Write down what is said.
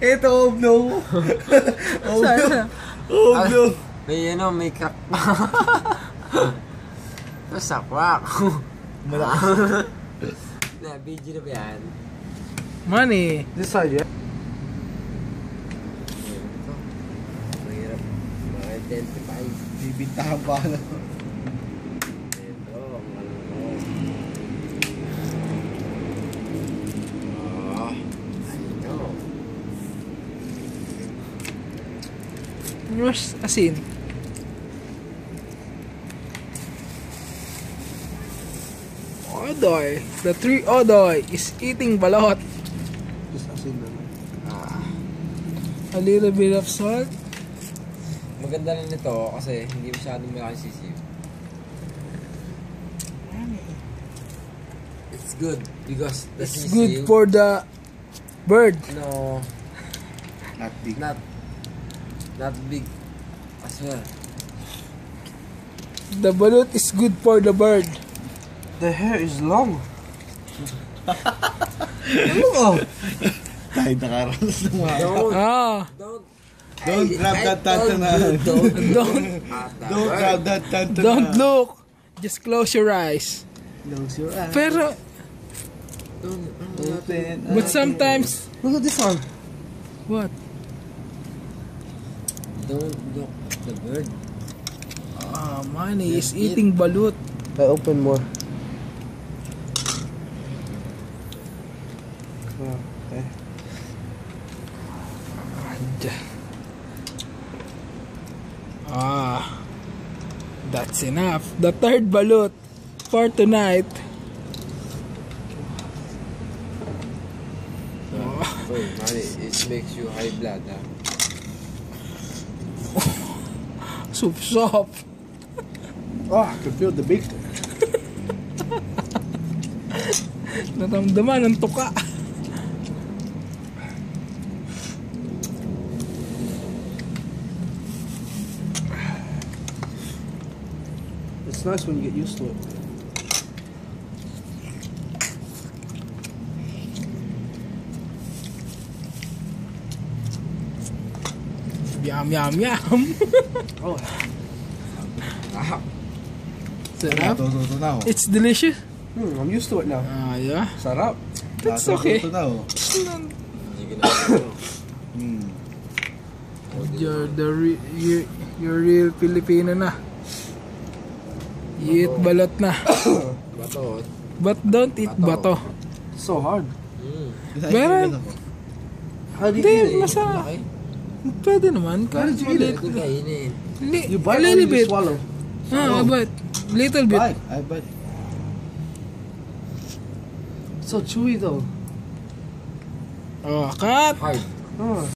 Ito, obno. Sana. Obno. May ano, may crack pa. Basta crack. Malakas. Na, video na ba yan? Money. This side, yeah? Ito. Mahirap ma-identify. Bibintahan pa na. Ito, ang ano ko. Ano? Yours, asin. Odoy. The tree Odoy is eating balot. Just asin na. A little bit of salt. Maganda na nito kasi hindi masyadong malaki sisiw. It's good because the It's sisiw... good for the bird. No, Not big. not big as well. The balot is good for the bird. The hair is long. Ano ko? Tayo nakaranas ng mga. Don't Don't grab that tantanan. Don't grab that tantanan. Don't look. Just close your eyes. Close your eyes. Pero, Open. but sometimes, Look at this one. what? Don't look at the bird. Money is eating balut. I open more. Okay. That's enough. The third balut for tonight. So, it makes you high blood, ha? Soup. I can feel the beak. Natamdaman ng tuka. It's nice when you get used to it. Yum. Oh, Sarap. ito na. It's delicious. I'm used to it now. Yeah. Sarap. That's okay. Ito na. Hindi ka na You're real Filipino na. You eat balot na. bato. But don't eat bato. So hard. Pero, How do you hindi, eat it? masa. Pwede naman. How did you eat it? Ito kainin. You A bite or little you bit. swallow? But little bit. Bite. I bite. So chewy though. Cut. Hard. Oh.